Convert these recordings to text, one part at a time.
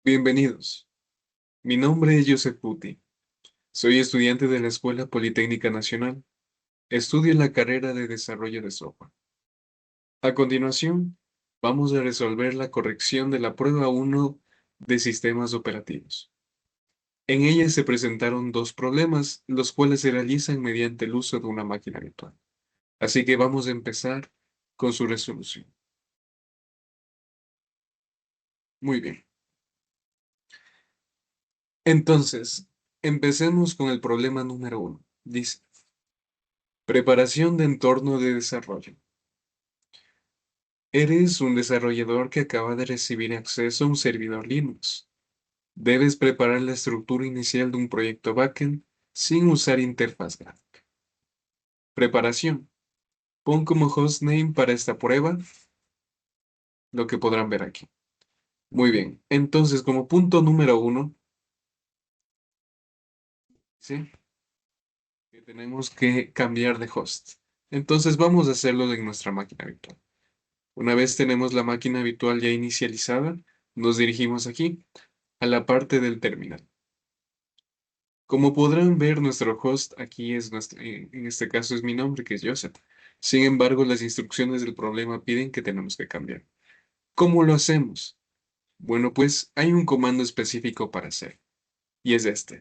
Bienvenidos. Mi nombre es Joseph Puti. Soy estudiante de la Escuela Politécnica Nacional. Estudio la carrera de Desarrollo de Software. A continuación, vamos a resolver la corrección de la prueba 1 de sistemas operativos. En ella se presentaron dos problemas, los cuales se realizan mediante el uso de una máquina virtual. Así que vamos a empezar con su resolución. Muy bien. Entonces, empecemos con el problema número 1. Dice, preparación de entorno de desarrollo. Eres un desarrollador que acaba de recibir acceso a un servidor Linux. Debes preparar la estructura inicial de un proyecto backend sin usar interfaz gráfica. Preparación. Pon como hostname para esta prueba lo que podrán ver aquí. Muy bien. Entonces, como punto número 1, ¿sí? Que tenemos que cambiar de host. Entonces, vamos a hacerlo en nuestra máquina virtual. Una vez tenemos la máquina virtual ya inicializada, nos dirigimos aquí, a la parte del terminal. Como podrán ver, nuestro host aquí es en este caso es mi nombre, que es Joseph. Sin embargo, las instrucciones del problema piden que tenemos que cambiar. ¿Cómo lo hacemos? Bueno, pues hay un comando específico para hacer, y es este.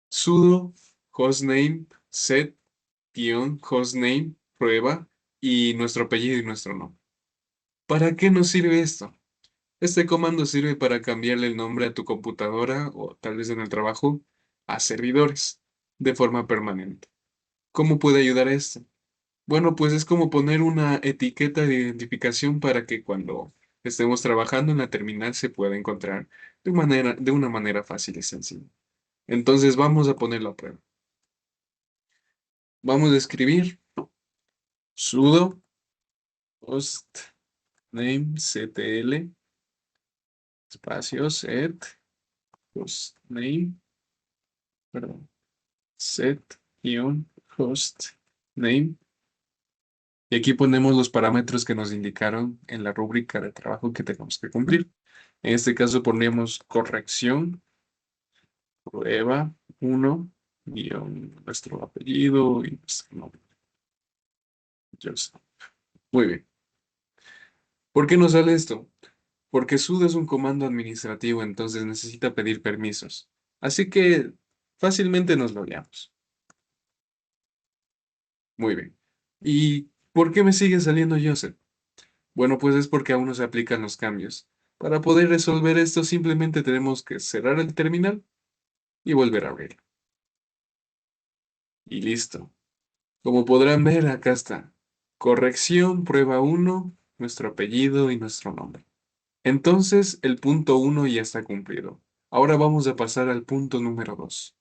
Sudo hostname set-hostname prueba y nuestro apellido y nuestro nombre. ¿Para qué nos sirve esto? Este comando sirve para cambiarle el nombre a tu computadora o tal vez en el trabajo a servidores de forma permanente. ¿Cómo puede ayudar esto? Bueno, pues es como poner una etiqueta de identificación para que cuando estemos trabajando en la terminal se pueda encontrar de una manera fácil y sencilla. Entonces vamos a ponerlo a prueba. Vamos a escribir sudo hostname espacio hostname, perdón, set-hostname. Y aquí ponemos los parámetros que nos indicaron en la rúbrica de trabajo que tenemos que cumplir. En este caso ponemos corrección, prueba 1, guión nuestro apellido y nuestro nombre. Joseph. Muy bien. ¿Por qué nos sale esto? Porque sudo es un comando administrativo, entonces necesita pedir permisos. Así que fácilmente nos lo guiamos. Muy bien. ¿Y por qué me sigue saliendo Joseph? Bueno, pues es porque aún no se aplican los cambios. Para poder resolver esto, simplemente tenemos que cerrar el terminal y volver a abrirlo. Y listo. Como podrán ver, acá está. Corrección, prueba 1, nuestro apellido y nuestro nombre. Entonces, el punto 1 ya está cumplido. Ahora vamos a pasar al punto número 2.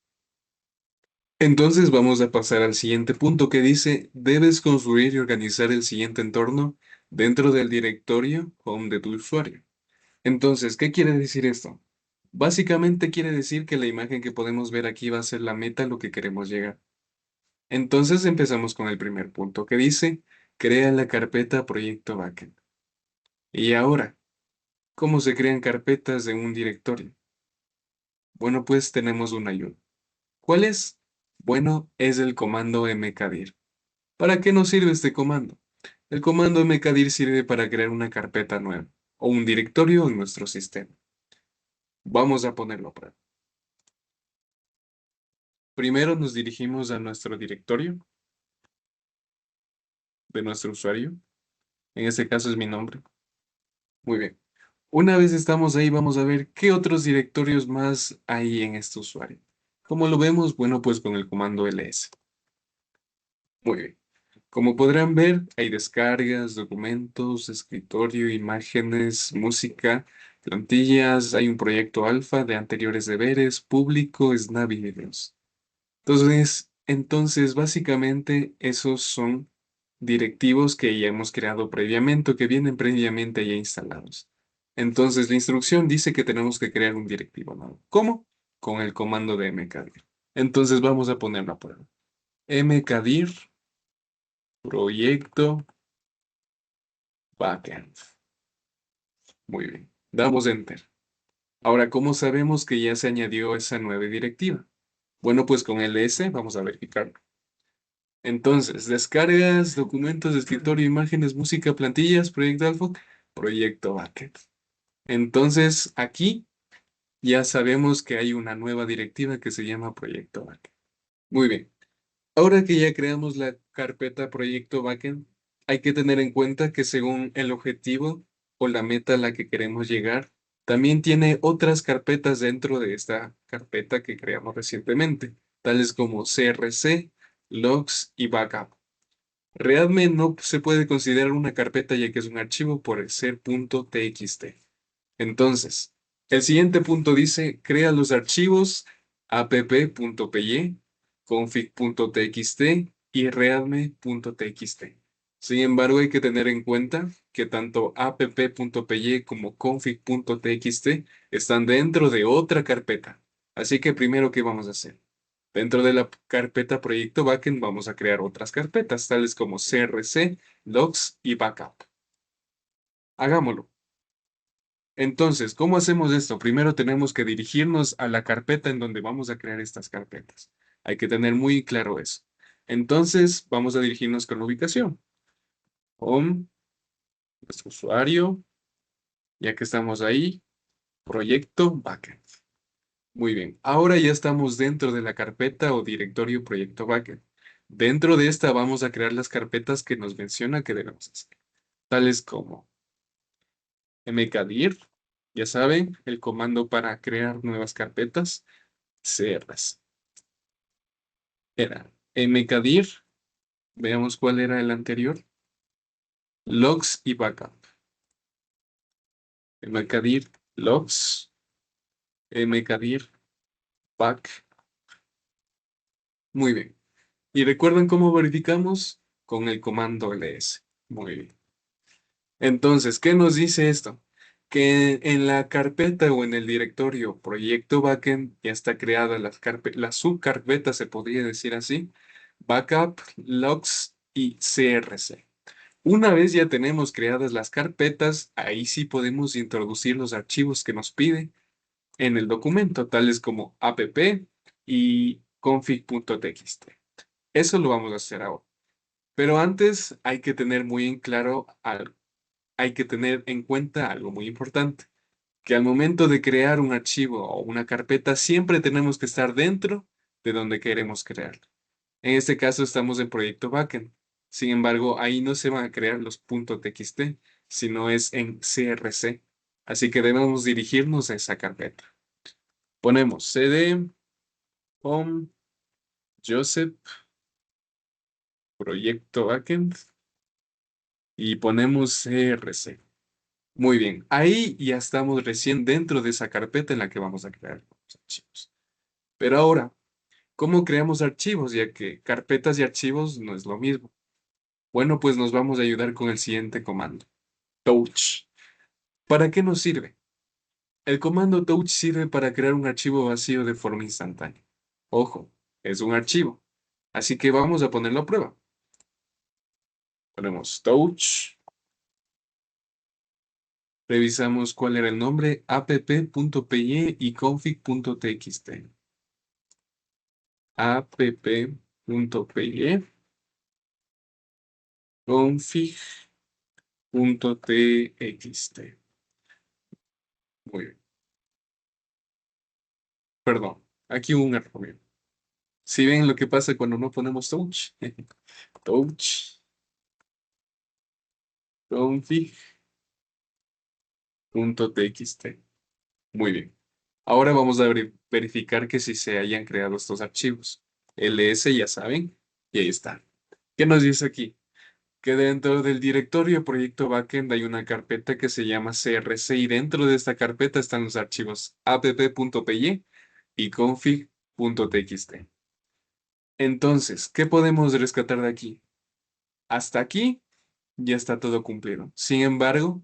Entonces vamos a pasar al siguiente punto que dice, debes construir y organizar el siguiente entorno dentro del directorio home de tu usuario. Entonces, ¿qué quiere decir esto? Básicamente quiere decir que la imagen que podemos ver aquí va a ser la meta a lo que queremos llegar. Entonces empezamos con el primer punto que dice, crea la carpeta proyecto backend. Y ahora, ¿cómo se crean carpetas en un directorio? Bueno, pues tenemos una ayuda. ¿Cuál es? Bueno, es el comando mkdir. ¿Para qué nos sirve este comando? El comando mkdir sirve para crear una carpeta nueva o un directorio en nuestro sistema. Vamos a ponerlo a prueba. Primero nos dirigimos a nuestro directorio de nuestro usuario. En este caso es mi nombre. Muy bien. Una vez estamos ahí, vamos a ver qué otros directorios más hay en este usuario. ¿Cómo lo vemos? Bueno, pues con el comando ls. Muy bien. Como podrán ver, hay descargas, documentos, escritorio, imágenes, música, plantillas, hay un proyecto alfa de anteriores deberes, público, Snap y videos. Entonces, básicamente, esos son directivos que ya hemos creado previamente o que vienen previamente ya instalados. Entonces, la instrucción dice que tenemos que crear un directivo nuevo. ¿Cómo? Con el comando de mkdir. Entonces, vamos a ponerlo a prueba. Mkdir proyecto backend. Muy bien. Damos Enter. Ahora, ¿cómo sabemos que ya se añadió esa nueva directiva? Bueno, pues con ls vamos a verificarlo. Entonces, descargas, documentos de escritorio, imágenes, música, plantillas, proyecto alfa, proyecto backend. Entonces, aquí ya sabemos que hay una nueva directiva que se llama proyecto backend. Muy bien. Ahora que ya creamos la carpeta proyecto backend, hay que tener en cuenta que según el objetivo o la meta a la que queremos llegar, también tiene otras carpetas dentro de esta carpeta que creamos recientemente, tales como CRC, logs y backup. Realmente no se puede considerar una carpeta ya que es un archivo por ser .txt. Entonces, el siguiente punto dice, crea los archivos app.py, config.txt y readme.txt. Sin embargo, hay que tener en cuenta que tanto app.py como config.txt están dentro de otra carpeta. Así que primero, ¿qué vamos a hacer? Dentro de la carpeta proyecto backend vamos a crear otras carpetas, tales como crc, logs y backup. Hagámoslo. Entonces, ¿cómo hacemos esto? Primero tenemos que dirigirnos a la carpeta en donde vamos a crear estas carpetas. Hay que tener muy claro eso. Entonces, vamos a dirigirnos con la ubicación. Home, nuestro usuario, ya que estamos ahí, proyecto backend. Muy bien. Ahora ya estamos dentro de la carpeta o directorio proyecto backend. Dentro de esta vamos a crear las carpetas que nos menciona que debemos hacer, tales como mkdir, ya saben, el comando para crear nuevas carpetas. CRs. Era mkdir, veamos cuál era el anterior, logs y backup. Mkdir, logs, mkdir, back. Muy bien. ¿Y recuerdan cómo verificamos? Con el comando ls. Muy bien. Entonces, ¿qué nos dice esto? Que en la carpeta o en el directorio proyecto backend ya está creada la subcarpeta, se podría decir así, backup, logs y crc. Una vez ya tenemos creadas las carpetas, ahí sí podemos introducir los archivos que nos pide en el documento, tales como app y config.txt. Eso lo vamos a hacer ahora. Pero antes hay que tener muy en claro algo. Hay que tener en cuenta algo muy importante, que al momento de crear un archivo o una carpeta, siempre tenemos que estar dentro de donde queremos crearlo. En este caso estamos en proyecto backend. Sin embargo, ahí no se van a crear los .txt, sino es en crc. Así que debemos dirigirnos a esa carpeta. Ponemos cd, home, joseph, proyecto backend y ponemos crc. Muy bien, ahí ya estamos recién dentro de esa carpeta en la que vamos a crear los archivos. Pero ahora, ¿cómo creamos archivos? Ya que carpetas y archivos no es lo mismo. Bueno, pues nos vamos a ayudar con el siguiente comando. Touch. ¿Para qué nos sirve? El comando touch sirve para crear un archivo vacío de forma instantánea. Ojo, es un archivo. Así que vamos a ponerlo a prueba. Ponemos touch. Revisamos cuál era el nombre, app.py y config.txt. app.py, config.txt. Muy bien. Perdón, aquí hubo un error mío. Si ven lo que pasa cuando no ponemos touch. Touch, config.txt. Muy bien. Ahora vamos a verificar que si se hayan creado estos archivos. ls ya saben, y ahí está. ¿Qué nos dice aquí? Que dentro del directorio proyecto backend hay una carpeta que se llama crc y dentro de esta carpeta están los archivos app.py y config.txt. Entonces, ¿qué podemos rescatar de aquí? Hasta aquí ya está todo cumplido. Sin embargo,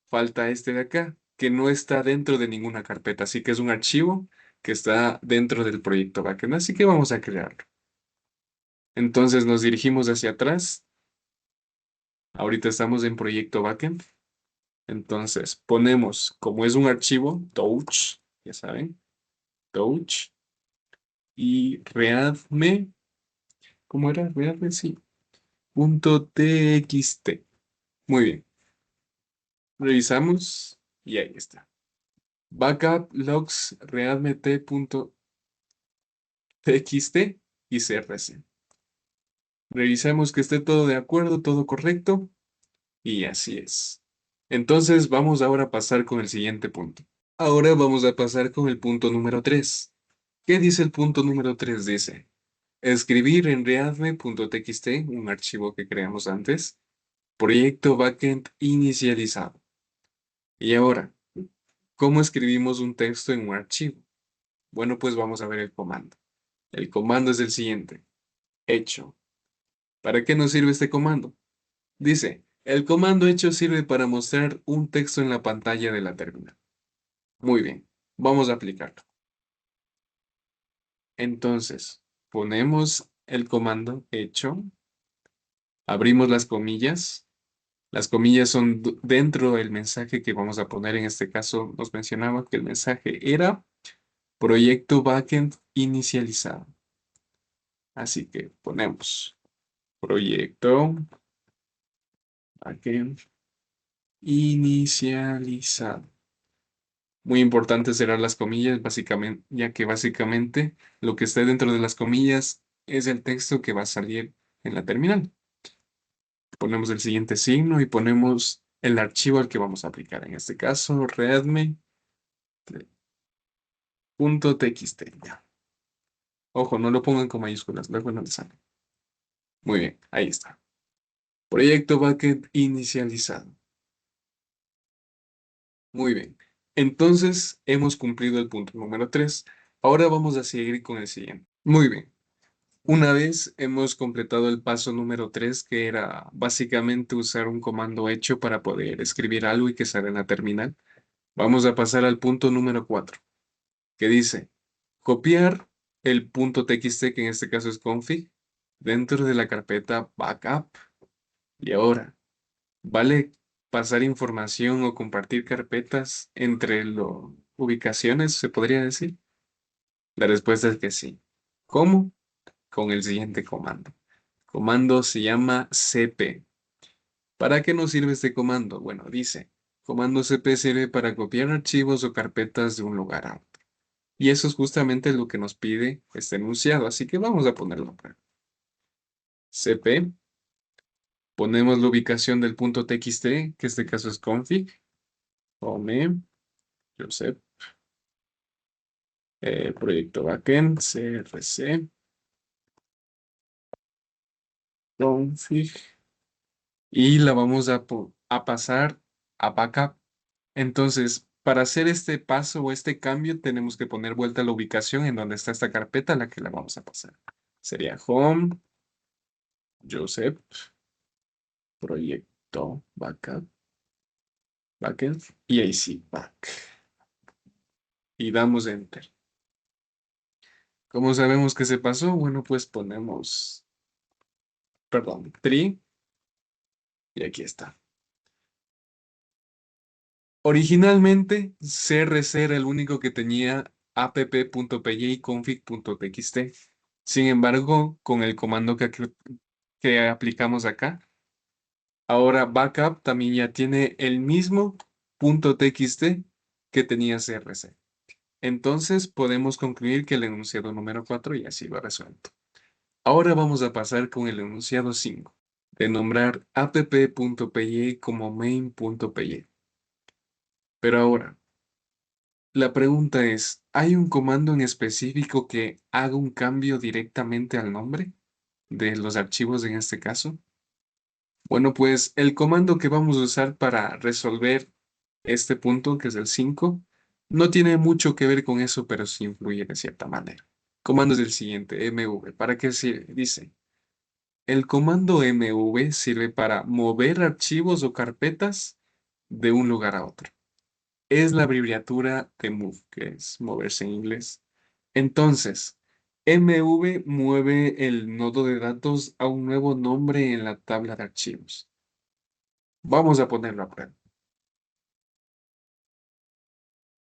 falta este de acá, que no está dentro de ninguna carpeta, así que es un archivo que está dentro del proyecto backend, así que vamos a crearlo. Entonces nos dirigimos hacia atrás. Ahorita estamos en proyecto backend. Entonces, ponemos, como es un archivo, touch, ya saben, touch, y readme, ¿cómo era? Readme, sí, punto .txt. Muy bien, revisamos y ahí está. Backup logs readme t.txt y crc. Revisemos que esté todo de acuerdo, todo correcto, y así es. Entonces, vamos ahora a pasar con el siguiente punto. Ahora vamos a pasar con el punto número 3. ¿Qué dice el punto número 3? Dice, escribir en readme.txt, un archivo que creamos antes, proyecto backend inicializado. Y ahora, ¿cómo escribimos un texto en un archivo? Bueno, pues vamos a ver el comando. El comando es el siguiente. Hecho. ¿Para qué nos sirve este comando? Dice, el comando hecho sirve para mostrar un texto en la pantalla de la terminal. Muy bien, vamos a aplicarlo. Entonces, ponemos el comando hecho, abrimos las comillas. Las comillas son dentro del mensaje que vamos a poner. En este caso, nos mencionaba que el mensaje era proyecto backend inicializado. Así que ponemos proyecto backend inicializado. Muy importante serán las comillas, básicamente, ya que básicamente lo que esté dentro de las comillas es el texto que va a salir en la terminal. Ponemos el siguiente signo y ponemos el archivo al que vamos a aplicar. En este caso, readme.txt. Ya. Ojo, no lo pongan con mayúsculas, luego no le sale. Muy bien, ahí está. Proyecto backend inicializado. Muy bien. Entonces, hemos cumplido el punto número 3. Ahora vamos a seguir con el siguiente. Muy bien. Una vez hemos completado el paso número 3, que era básicamente usar un comando hecho para poder escribir algo y que salga en la terminal, vamos a pasar al punto número 4, que dice copiar el punto .txt, que en este caso es config, dentro de la carpeta backup. Y ahora, ¿vale pasar información o compartir carpetas entre ubicaciones, se podría decir? La respuesta es que sí. ¿Cómo? Con el siguiente comando. Comando se llama cp. ¿Para qué nos sirve este comando? Bueno, dice, comando cp sirve para copiar archivos o carpetas de un lugar a otro. Y eso es justamente lo que nos pide este enunciado, así que vamos a ponerlo a prueba. cp, ponemos la ubicación del punto .txt, que en este caso es config, home, Joseph, proyecto backend, crc, config, y la vamos a pasar a backup. Entonces, para hacer este paso o este cambio, tenemos que poner vuelta a la ubicación en donde está esta carpeta a la que la vamos a pasar. Sería home, Joseph, proyecto, backup, backend, y ahí sí, back. Y damos enter. ¿Cómo sabemos que se pasó? Bueno, pues ponemos, perdón, tree, y aquí está. Originalmente, CRC era el único que tenía app.py y config.txt. Sin embargo, con el comando que aplicamos acá, ahora backup también ya tiene el mismo .txt que tenía CRC. Entonces podemos concluir que el enunciado número 4 ya ha sido resuelto. Ahora vamos a pasar con el enunciado 5, de nombrar app.py como main.py. Pero ahora, la pregunta es, ¿hay un comando en específico que haga un cambio directamente al nombre de los archivos en este caso? Bueno, pues el comando que vamos a usar para resolver este punto, que es el 5, no tiene mucho que ver con eso, pero sí influye de cierta manera. Comando es el siguiente, mv. ¿Para qué sirve? Dice, el comando mv sirve para mover archivos o carpetas de un lugar a otro. Es la abreviatura de move, que es moverse en inglés. Entonces, mv mueve el nodo de datos a un nuevo nombre en la tabla de archivos. Vamos a ponerlo a prueba.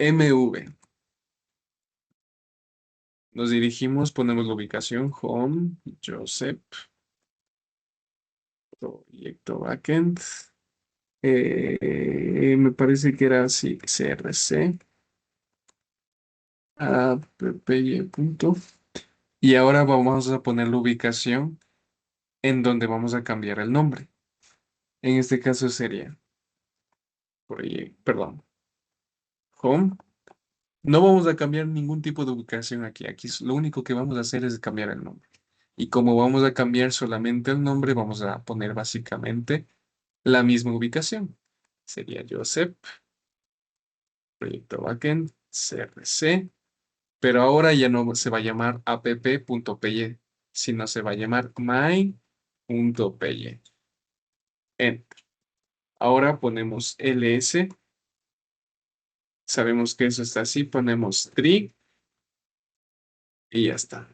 MV. Nos dirigimos, ponemos la ubicación, home, Joseph, proyecto backend. Me parece que era así, CRC, appy punto. Y ahora vamos a poner la ubicación en donde vamos a cambiar el nombre. En este caso sería, perdón, home. No vamos a cambiar ningún tipo de ubicación aquí. Aquí lo único que vamos a hacer es cambiar el nombre. Y como vamos a cambiar solamente el nombre, vamos a poner básicamente la misma ubicación. Sería Joseph, proyecto backend, CRC, pero ahora ya no se va a llamar app.py, sino se va a llamar my.py. Enter. Ahora ponemos ls, sabemos que eso está así, ponemos tree y ya está.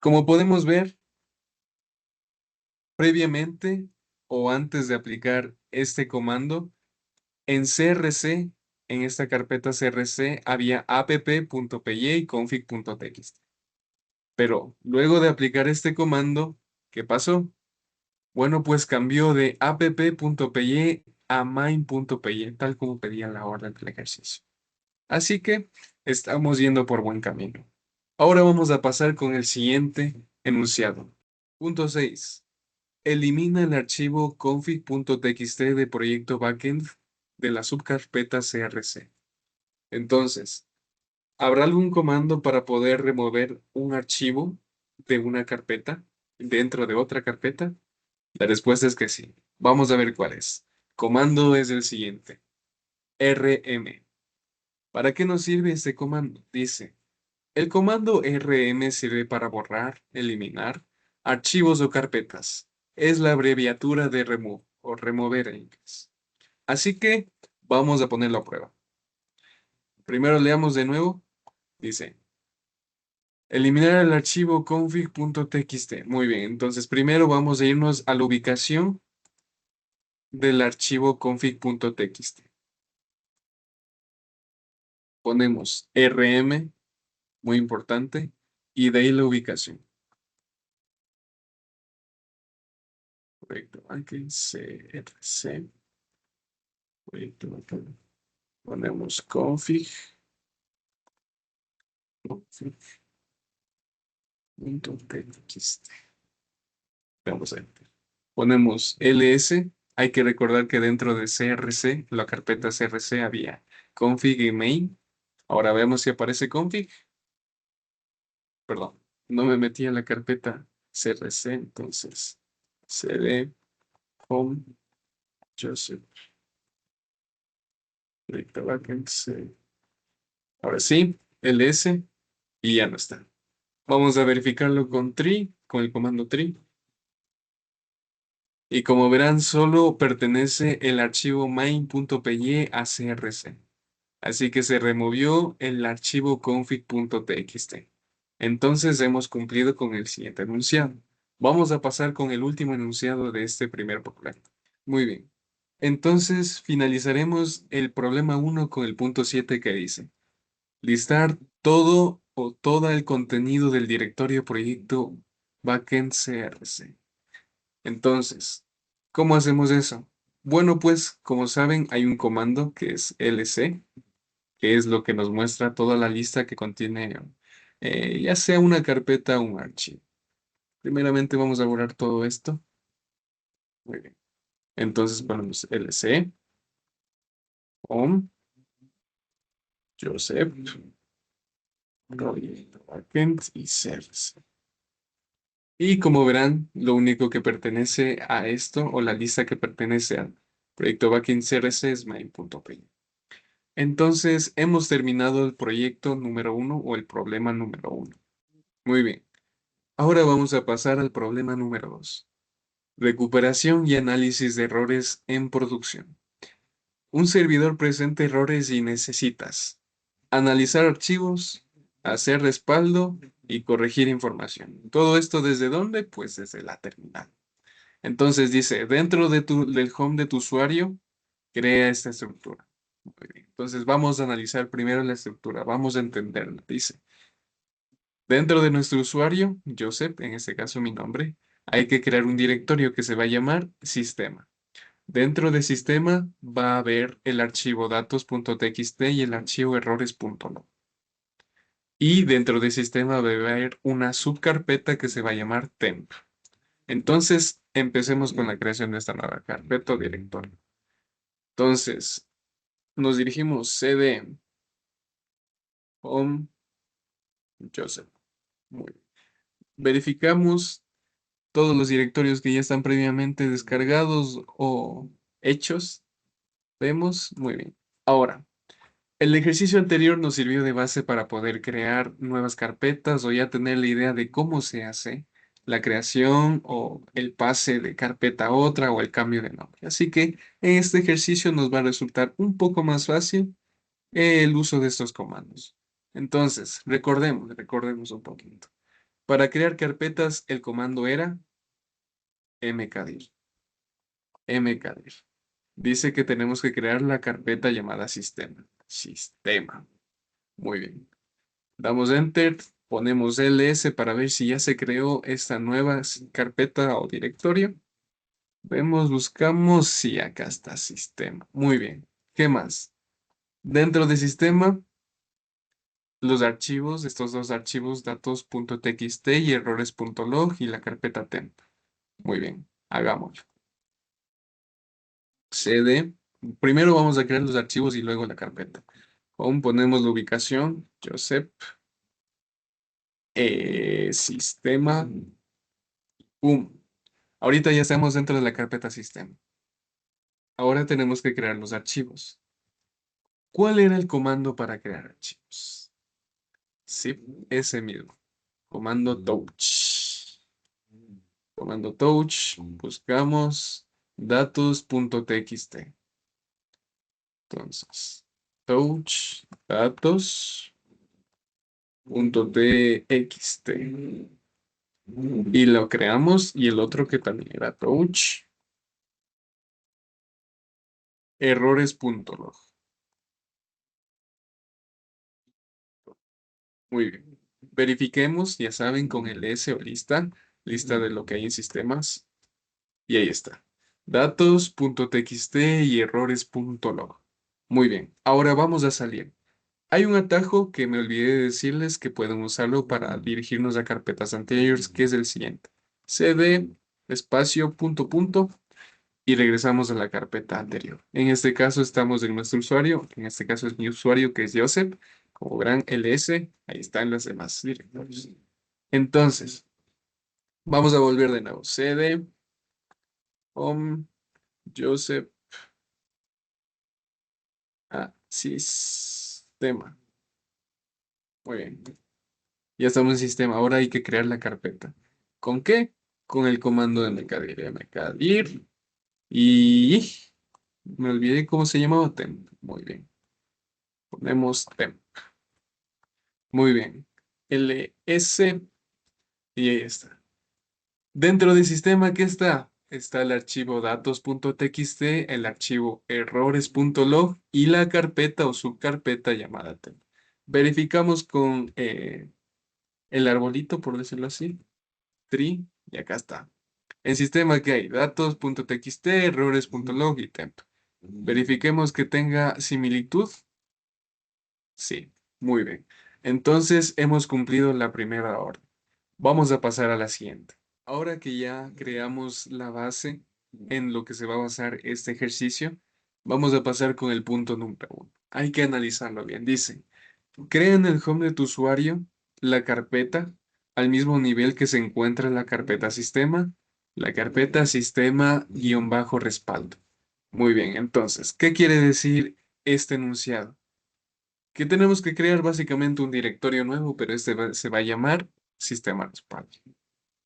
Como podemos ver, previamente o antes de aplicar este comando, en CRC, en esta carpeta CRC, había app.py y config.txt. Pero luego de aplicar este comando, ¿qué pasó? Bueno, pues cambió de app.py a main.py, tal como pedía la orden del ejercicio. Así que estamos yendo por buen camino. Ahora vamos a pasar con el siguiente enunciado. Punto 6. Elimina el archivo config.txt de proyecto backend de la subcarpeta CRC. Entonces, ¿habrá algún comando para poder remover un archivo de una carpeta dentro de otra carpeta? La respuesta es que sí. Vamos a ver cuál es. Comando es el siguiente. rm. ¿Para qué nos sirve este comando? Dice, el comando rm sirve para borrar, eliminar archivos o carpetas. Es la abreviatura de remove o remover en inglés. Así que vamos a ponerlo a prueba. Primero leamos de nuevo. Dice, eliminar el archivo config.txt. Muy bien, entonces primero vamos a irnos a la ubicación del archivo config.txt. Ponemos rm, muy importante, y de ahí la ubicación. Proyecto backend, CRC, proyecto backend. Ponemos config.txt. Vamos a enter. Ponemos ls. Hay que recordar que dentro de CRC, la carpeta CRC había config y main. Ahora vemos si aparece config. Perdón, no me metí en la carpeta CRC, entonces cd home Joseph proyecto backend. Ahora sí, ls y ya no está. Vamos a verificarlo con tree, con el comando tree. Y como verán, solo pertenece el archivo main.py a CRC. Así que se removió el archivo config.txt. Entonces hemos cumplido con el siguiente enunciado. Vamos a pasar con el último enunciado de este primer problema. Muy bien. Entonces finalizaremos el problema 1 con el punto 7 que dice: listar todo o todo el contenido del directorio proyecto backend CRC. Entonces, ¿cómo hacemos eso? Bueno, pues, como saben, hay un comando que es lc, que es lo que nos muestra toda la lista que contiene ya sea una carpeta o un archivo. Primeramente vamos a borrar todo esto. Muy bien. Entonces ponemos lc, home, Joseph, proyecto backend y CRC. Y como verán, lo único que pertenece a esto, o la lista que pertenece al proyecto backend CRC, es main.py. Entonces, hemos terminado el proyecto número 1 o el problema número 1. Muy bien. Ahora vamos a pasar al problema número 2. Recuperación y análisis de errores en producción. Un servidor presenta errores y necesitas analizar archivos, hacer respaldo y corregir información. ¿Todo esto desde dónde? Pues desde la terminal. Entonces dice, dentro del home de tu usuario, crea esta estructura. Muy bien. Entonces vamos a analizar primero la estructura, vamos a entenderla. Dice, dentro de nuestro usuario, Joseph, en este caso mi nombre, hay que crear un directorio que se va a llamar sistema. Dentro de sistema va a haber el archivo datos.txt y el archivo errores.log. Y dentro de sistema va a haber una subcarpeta que se va a llamar temp. Entonces, empecemos con la creación de esta nueva carpeta o directorio. Entonces, nos dirigimos cd home Joseph. Muy bien. Verificamos todos los directorios que ya están previamente descargados o hechos. Vemos, muy bien. Ahora, el ejercicio anterior nos sirvió de base para poder crear nuevas carpetas o ya tener la idea de cómo se hace la creación o el pase de carpeta a otra o el cambio de nombre. Así que en este ejercicio nos va a resultar un poco más fácil el uso de estos comandos. Entonces, recordemos un poquito. Para crear carpetas, el comando era mkdir. Mkdir. Dice que tenemos que crear la carpeta llamada sistema. Sistema. Muy bien. Damos Enter, ponemos ls para ver si ya se creó esta nueva carpeta o directorio. Vemos, buscamos, sí, acá está sistema. Muy bien. ¿Qué más? Dentro de sistema, los archivos, estos dos archivos, datos.txt y errores.log y la carpeta temp. Muy bien, hagámoslo. cd, primero vamos a crear los archivos y luego la carpeta. Aún ponemos la ubicación, Joseph, sistema, boom. Ahorita ya estamos dentro de la carpeta sistema. Ahora tenemos que crear los archivos. ¿Cuál era el comando para crear archivos? Sí, ese mismo. Comando touch. Comando touch, buscamos datos.txt. Entonces, touch datos.txt. Y lo creamos y el otro que también era touch errores.log. Muy bien. Verifiquemos, ya saben, con el S o lista de lo que hay en sistemas. Y ahí está. Datos.txt y errores.log. Muy bien. Ahora vamos a salir. Hay un atajo que me olvidé de decirles que pueden usarlo para dirigirnos a carpetas anteriores, que es el siguiente. cd espacio punto punto y regresamos a la carpeta anterior. En este caso estamos en nuestro usuario, en este caso es mi usuario que es Joseph, como verán ls, ahí están los demás directorios. Entonces, vamos a volver de nuevo. cd home Joseph sistema. Muy bien. Ya estamos en sistema. Ahora hay que crear la carpeta. ¿Con qué? Con el comando de mkdir. Mkdir. Y me olvidé cómo se llamaba temp. Muy bien. Ponemos temp. Muy bien. ls y ahí está. Dentro del sistema, ¿qué está? Está el archivo datos.txt, el archivo errores.log y la carpeta o subcarpeta llamada temp. Verificamos con el arbolito, por decirlo así. Tree, y acá está. En sistema que hay datos.txt, errores.log y temp. Verifiquemos que tenga similitud. Sí, muy bien. Entonces hemos cumplido la primera orden. Vamos a pasar a la siguiente. Ahora que ya creamos la base en lo que se va a basar este ejercicio, vamos a pasar con el punto número uno. Hay que analizarlo bien. Dice, crea en el home de tu usuario la carpeta al mismo nivel que se encuentra la carpeta sistema-respaldo. Muy bien, entonces, ¿qué quiere decir este enunciado? Que tenemos que crear básicamente un directorio nuevo, pero se va a llamar sistema respaldo.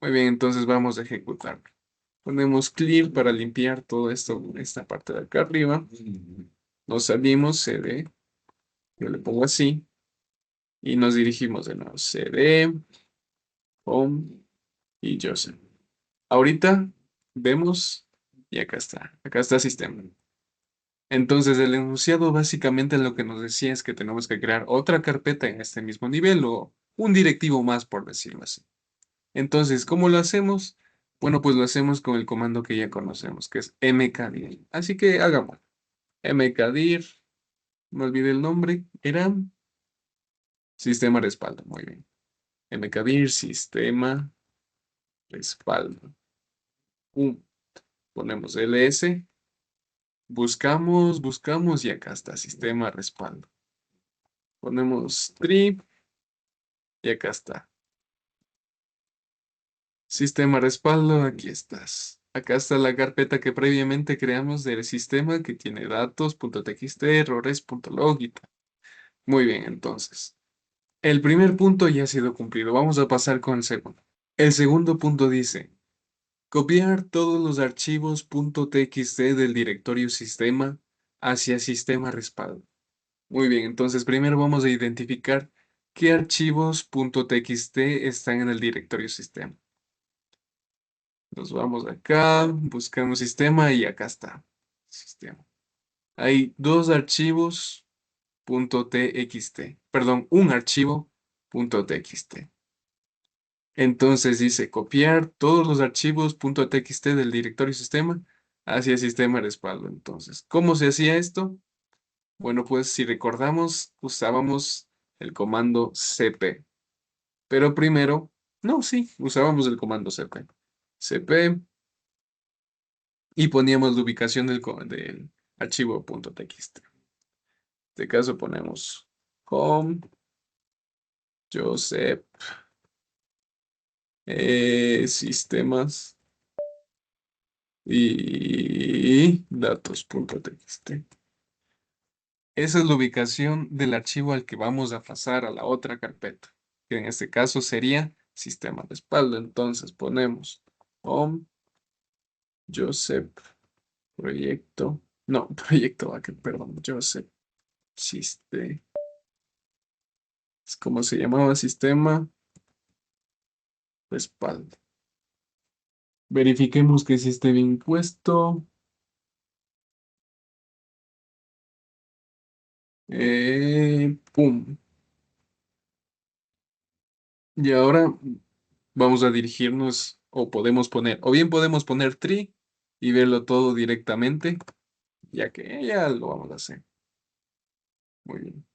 Muy bien, entonces vamos a ejecutarlo. Ponemos clear para limpiar todo esto, esta parte de acá arriba. Nos salimos, cd, yo le pongo así, y nos dirigimos de nuevo, cd, home y Joseph. Ahorita vemos, y acá está sistema. Entonces, el enunciado básicamente lo que nos decía es que tenemos que crear otra carpeta en este mismo nivel o un directivo más, por decirlo así. Entonces, ¿cómo lo hacemos? Bueno, pues lo hacemos con el comando que ya conocemos, que es mkdir. Así que hagamos mkdir, me olvidé el nombre, era sistema respaldo. Muy bien. Mkdir sistema respaldo. Ponemos ls, buscamos y acá está sistema respaldo. Ponemos tree y acá está. Sistema respaldo, aquí estás. Acá está la carpeta que previamente creamos del sistema que tiene datos.txt, errores.log y tal. Muy bien, entonces. El primer punto ya ha sido cumplido. Vamos a pasar con el segundo. El segundo punto dice, copiar todos los archivos .txt del directorio sistema hacia sistema respaldo. Muy bien, entonces primero vamos a identificar qué archivos .txt están en el directorio sistema. Nos vamos acá, buscamos sistema y acá está. Sistema. Hay dos archivos .txt. Perdón, un archivo .txt. Entonces dice copiar todos los archivos .txt del directorio sistema hacia sistema respaldo. Entonces, ¿cómo se hacía esto? Bueno, pues si recordamos, usábamos el comando cp. Pero primero, no, sí, usábamos el comando cp. cp y poníamos la ubicación del archivo .txt. En este caso ponemos home, Joseph, sistemas y datos.txt. Esa es la ubicación del archivo al que vamos a pasar a la otra carpeta, que en este caso sería sistema respaldo. Entonces ponemos home, Joseph, proyecto, no, proyecto backend, perdón, Joseph, sistema. ¿Cómo se llamaba? Sistema respaldo. Verifiquemos que sí esté bien puesto. Pum. Y ahora vamos a dirigirnos, o podemos poner, o bien podemos poner tree y verlo todo directamente, ya que ya lo vamos a hacer. Muy bien.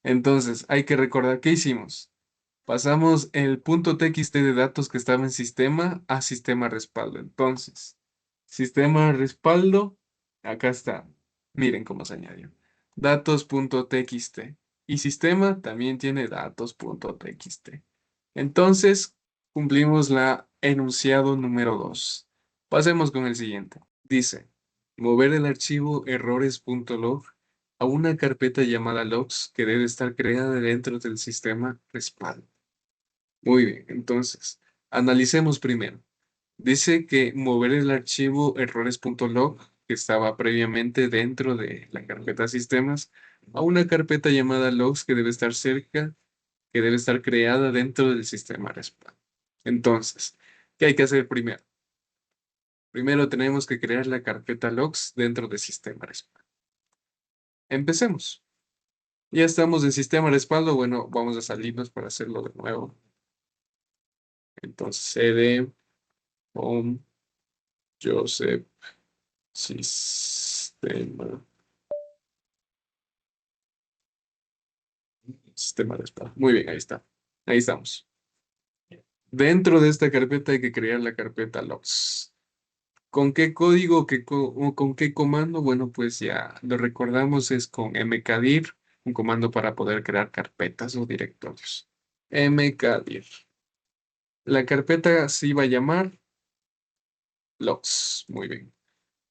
Entonces, hay que recordar qué hicimos. Pasamos el punto .txt de datos que estaba en sistema a sistema respaldo. Entonces, sistema respaldo, acá está. Miren cómo se añadió. Datos.txt. Y sistema también tiene datos.txt. Entonces, cumplimos la enunciado número 2. Pasemos con el siguiente. Dice, mover el archivo errores.log a una carpeta llamada logs que debe estar creada dentro del sistema respaldo. Muy bien, entonces, analicemos primero. Dice que mover el archivo errores.log que estaba previamente dentro de la carpeta sistemas a una carpeta llamada logs que debe estar cerca, que debe estar creada dentro del sistema respaldo. Entonces, ¿qué hay que hacer primero? Primero tenemos que crear la carpeta logs dentro del sistema respaldo. Empecemos. Ya estamos en sistema respaldo. Bueno, vamos a salirnos para hacerlo de nuevo. Entonces, cd home Joseph sistema respaldo. Muy bien, ahí está. Ahí estamos. Dentro de esta carpeta hay que crear la carpeta logs. ¿Con qué código o con qué comando? Bueno, pues ya lo recordamos, es con mkdir, un comando para poder crear carpetas o directorios. Mkdir. La carpeta se va a llamar logs. Muy bien.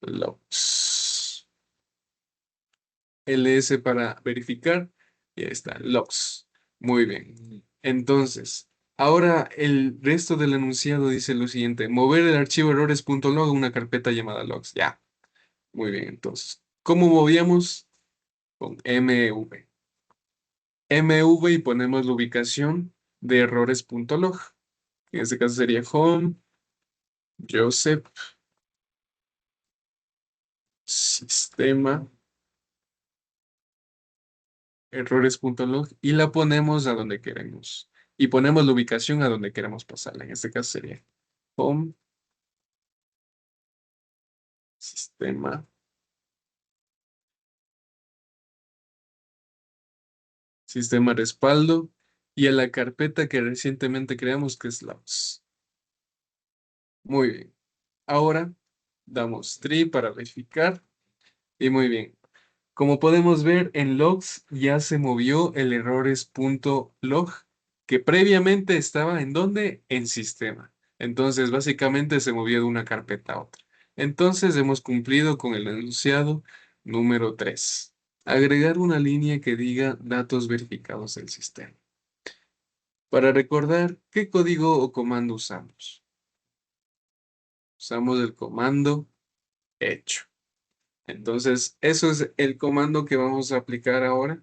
Logs. ls para verificar. Y ahí está, logs. Muy bien. Entonces, ahora el resto del enunciado dice lo siguiente: mover el archivo errores.log a una carpeta llamada logs. Ya. Muy bien, entonces, ¿cómo movíamos? Con mv. mv y ponemos la ubicación de errores.log. En este caso sería home, Joseph, sistema, errores.log y la ponemos a donde queremos. Y ponemos la ubicación a donde queremos pasarla. En este caso sería home, sistema, sistema respaldo y a la carpeta que recientemente creamos que es logs. Muy bien. Ahora damos tree para verificar y muy bien. Como podemos ver en logs ya se movió el errores.log que previamente estaba en donde en sistema. Entonces básicamente se movió de una carpeta a otra. Entonces hemos cumplido con el enunciado número 3. Agregar una línea que diga datos verificados del sistema. Para recordar, ¿qué código o comando usamos? Usamos el comando hecho. Entonces, eso es el comando que vamos a aplicar ahora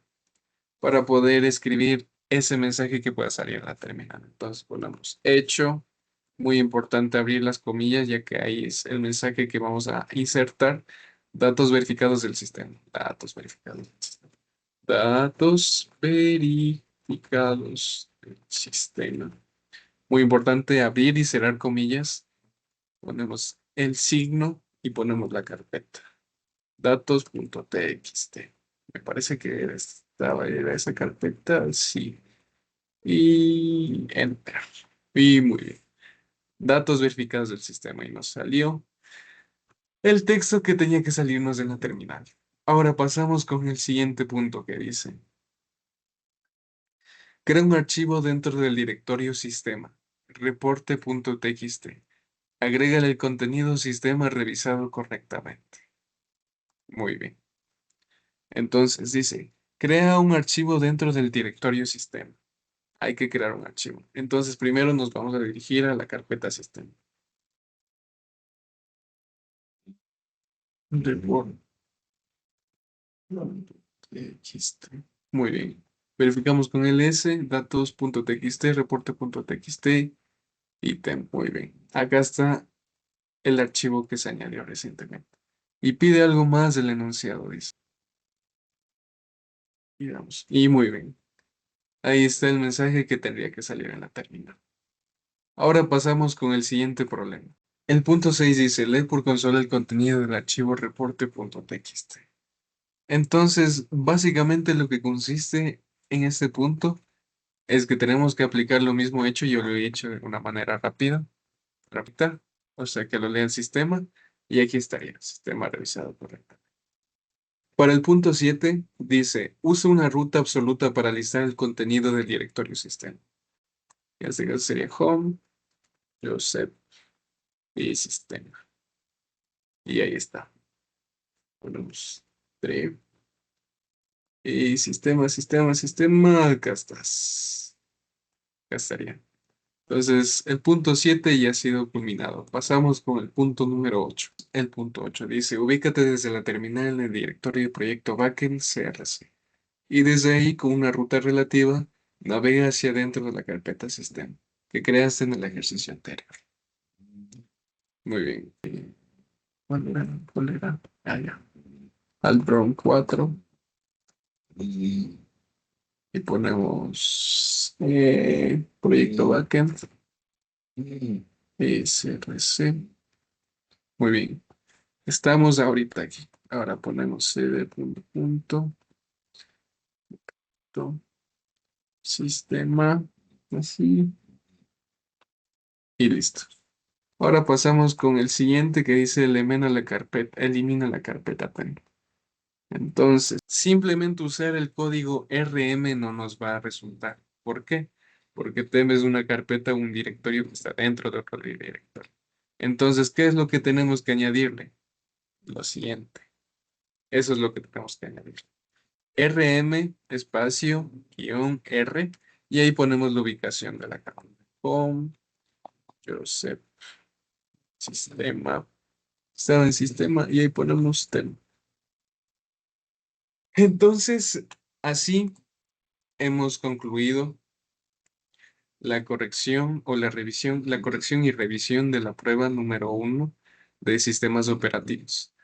para poder escribir ese mensaje que pueda salir en la terminal. Entonces, ponemos hecho. Muy importante abrir las comillas, ya que ahí es el mensaje que vamos a insertar. Datos verificados del sistema. Datos verificados del sistema. Datos verificados del sistema. Muy importante abrir y cerrar comillas. Ponemos el signo y ponemos la carpeta. Datos.txt. Me parece que era esa carpeta, sí. Y enter. Y muy bien. Datos verificados del sistema y nos salió el texto que tenía que salirnos de la terminal. Ahora pasamos con el siguiente punto que dice: crea un archivo dentro del directorio sistema, reporte.txt. Agrégale el contenido sistema revisado correctamente. Muy bien. Entonces dice, crea un archivo dentro del directorio sistema. Hay que crear un archivo. Entonces primero nos vamos a dirigir a la carpeta sistema. Report.txt. Muy bien. Verificamos con ls, datos.txt, reporte.txt, ítem. Muy bien. Acá está el archivo que se añadió recientemente. Y pide algo más del enunciado, dice. Y muy bien. Ahí está el mensaje que tendría que salir en la terminal. Ahora pasamos con el siguiente problema. El punto 6 dice, lee por consola el contenido del archivo reporte.txt. Entonces, básicamente lo que consiste en este punto es que tenemos que aplicar lo mismo hecho, yo lo he hecho de una manera rápida, o sea que lo lea el sistema y aquí estaría, sistema revisado correctamente. Para el punto 7 dice, usa una ruta absoluta para listar el contenido del directorio sistema. Y este caso sería home, Joseph y sistema. Y ahí está. Ponemos 3. Y sistema, acá estás. Acá estaría. Entonces, el punto 7 ya ha sido culminado. Pasamos con el punto número 8. El punto 8 dice, ubícate desde la terminal en el directorio de proyecto backend CRC. Y desde ahí, con una ruta relativa, navega hacia adentro de la carpeta sistema que creaste en el ejercicio anterior. Muy bien. ¿Cuál era? Ah, ya. Altron 4. Y ponemos proyecto backend, SRC. Muy bien. Estamos ahorita aquí. Ahora ponemos sistema, así, y listo. Ahora pasamos con el siguiente que dice elimina la carpeta PEN. Entonces, simplemente usar el código RM no nos va a resultar. ¿Por qué? Porque TEM es una carpeta o un directorio que está dentro de otro directorio. Entonces, ¿qué es lo que tenemos que añadirle? Lo siguiente. Eso es lo que tenemos que añadir. RM espacio guión R y ahí ponemos la ubicación de la carpeta. Home, Joseph, sistema. Estaba en sistema y ahí ponemos TEM. Entonces, así hemos concluido la corrección o la corrección y revisión de la prueba número 1 de sistemas operativos.